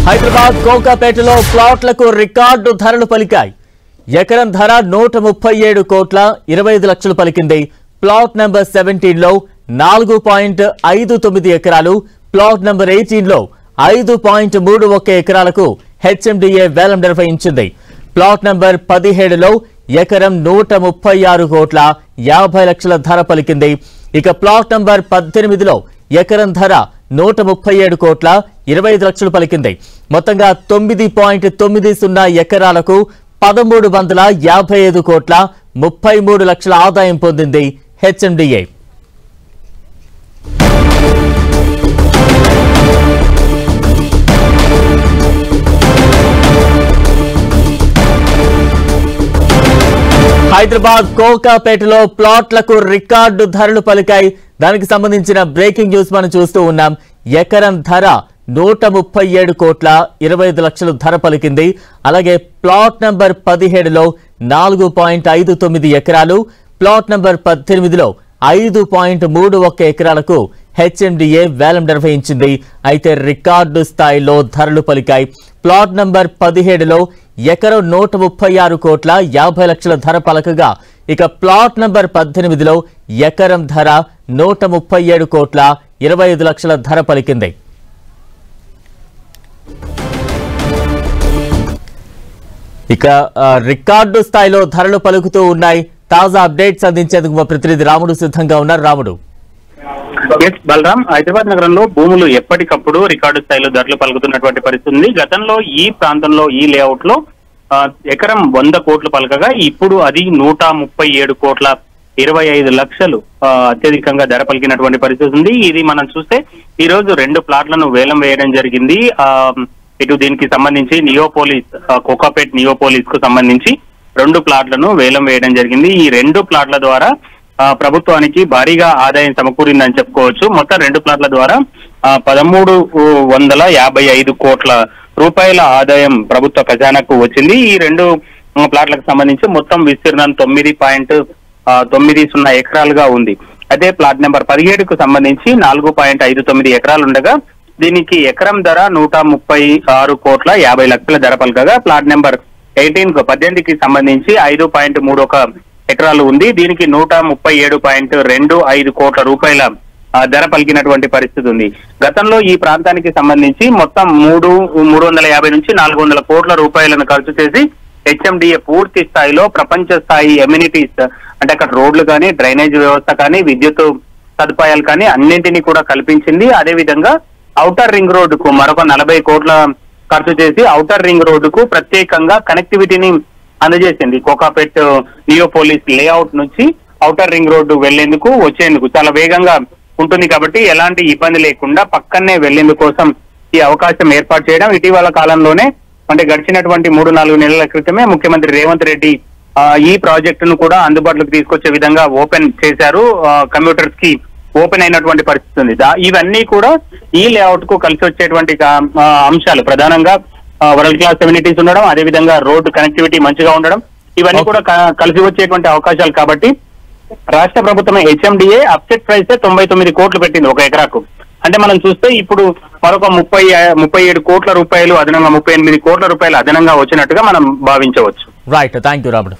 Hyderabad కోకాపేటలో ప్లాట్లకు record ధరలు పలికాయి. ఎకరం ధర 137 కోట్ల 25 లక్షలు పలికింది. ప్లాట్ నెంబర్ 17లో 4.59 ఎకరాలు, ప్లాట్ నెంబర్ 18లో 5.31 ఎకరాలకు హెచ్ఎండిఏ వేలం నిర్వహించింది. ప్లాట్ నెంబర్ 17లో ఎకరం 136 కోట్ల 50 లక్షల ధర పలికింది. ఇక ప్లాట్ నెంబర్ 18లో ఎకరం ధర 137 కోట్ల 25 లక్షలు పలికింది. మొత్తంగా 9.90 ఎకరాలకు 1355 కోట్ల 33 లక్షల ఆదాయం పొందింది హెచ్ఎండిఏ. హైదరాబాద్ కోకాపేటలో ప్లాట్లకు రికార్డు ధరలు పలికాయి. దానికి సంబంధించిన బ్రేకింగ్ న్యూస్ మనం చూస్తూ ఉన్నాం. ఎకరం ధర 137 కోట్ల 25 లక్షలు ధర పలికింది. అలాగే ప్లాట్ నంబర్ 17లో 4.59 ఎకరాలు, ప్లాట్ నంబర్ 18లో 5.31 ఎకరాలకు హెచ్ఎండిఏ వేలం నిర్వహించింది. అయితే రికార్డు స్థాయిలో ధరలు పలికాయి. ప్లాట్ నంబర్ 17లో ఎకరం 136 కోట్ల 50 లక్షల ధర పలకగా, ఇక ప్లాట్ నంబర్ 18లో ఎకరం ధర 137 కోట్ల 25 లక్షల ధర పలికింది. ఇక రికార్డు స్థాయిలో ధరలు పలుకుతూ ఉన్నాయి. తాజా అప్డేట్స్ అందించేందుకు మా ప్రతినిధి రాముడు సిద్ధంగా ఉన్నారు. రాముడు. బలరాం, హైదరాబాద్ నగరంలో భూములు ఎప్పటికప్పుడు రికార్డు స్థాయిలో ధరలు పలుకుతున్నటువంటి పరిస్థితి ఉంది. గతంలో ఈ ప్రాంతంలో ఈ లేఅవుట్ లో ఎకరం 100 కోట్లు పలకగా ఇప్పుడు అది 137 కోట్ల 25 లక్షలు అత్యధికంగా ధర పలికినటువంటి పరిస్థితి ఉంది. ఇది మనం చూస్తే ఈ రోజు 2 ప్లాట్లను వేలం వేయడం జరిగింది. ఇటు దీనికి సంబంధించి నియోపోలిస్, కోకాపేట్ నియోపోలిస్ కు సంబంధించి 2 ప్లాట్లను వేలం వేయడం జరిగింది. ఈ 2 ప్లాట్ల ద్వారా ప్రభుత్వానికి భారీగా ఆదాయం సమకూరిందని చెప్పుకోవచ్చు. మొత్తం 2 ప్లాట్ల ద్వారా 1355 కోట్ల రూపాయల ఆదాయం ప్రభుత్వ ఖజానాకు వచ్చింది. ఈ 2 ప్లాట్లకు సంబంధించి మొత్తం విస్తీర్ణం 9.90 ఎకరాలుగా ఉంది. అదే ప్లాట్ నెంబర్ 17కు సంబంధించి 4.59 ఎకరాలు ఉండగా దీనికి ఎకరం ధర 136 కోట్ల 50 లక్షల ధర పలకగా, ప్లాట్ నెంబర్ 18కి సంబంధించి 5.31 ఎకరాలు ఉంది. దీనికి 137.25 కోట్ల రూపాయల ధర పలికినటువంటి పరిస్థితి ఉంది. గతంలో ఈ ప్రాంతానికి సంబంధించి మొత్తం 350 నుంచి 400 కోట్ల రూపాయలను ఖర్చు చేసి హెచ్ఎండిఏ పూర్తి స్థాయిలో ప్రపంచ స్థాయి ఎమ్యూనిటీస్, అంటే అక్కడ రోడ్లు కానీ, డ్రైనేజ్ వ్యవస్థ కానీ, విద్యుత్ సదుపాయాలు కానీ అన్నింటినీ కూడా కల్పించింది. అదేవిధంగా ఔటర్ రింగ్ రోడ్డుకు మరొక 40 కోట్ల ఖర్చు చేసి ఔటర్ రింగ్ రోడ్డుకు ప్రత్యేకంగా కనెక్టివిటీని అందజేసింది. కోకాపేట్ నియోపోలిస్ లేఅవుట్ నుంచి ఔటర్ రింగ్ రోడ్డు వెళ్లేందుకు వచ్చేందుకు చాలా వేగంగా ఉంటుంది కాబట్టి ఎలాంటి ఇబ్బంది లేకుండా పక్కనే వెళ్లేందుకు కోసం ఈ అవకాశం ఏర్పాటు చేయడం ఇటీవల కాలంలోనే, అంటే గడిచినటువంటి 3-4 నెలల క్రితమే ముఖ్యమంత్రి రేవంత్ రెడ్డి ఈ ప్రాజెక్టును కూడా అందుబాటులోకి తీసుకొచ్చే విధంగా ఓపెన్ చేశారు. కమ్యూటర్స్ కి ఓపెన్ అయినటువంటి పరిస్థితి ఉంది. ఇవన్నీ కూడా ఈ లేఅవుట్ కు కలిసి వచ్చేటువంటి అంశాలు. ప్రధానంగా వరల్డ్ క్లాస్ ఎమ్యూనిటీస్ ఉండడం, అదేవిధంగా రోడ్డు కనెక్టివిటీ మంచిగా ఉండడం, ఇవన్నీ కూడా కలిసి వచ్చేటువంటి అవకాశాలు. కాబట్టి రాష్ట్ర ప్రభుత్వం హెచ్ఎండిఏ అప్సెట్ ప్రైస్ 99 కోట్లు పెట్టింది 1 ఎకరాకు. అంటే మనం చూస్తే ఇప్పుడు మరొక 37 కోట్ల రూపాయలు అదనంగా, 38 కోట్ల రూపాయలు అదనంగా వచ్చినట్టుగా మనం భావించవచ్చు. రైట్, థ్యాంక్ యూ రాముడు.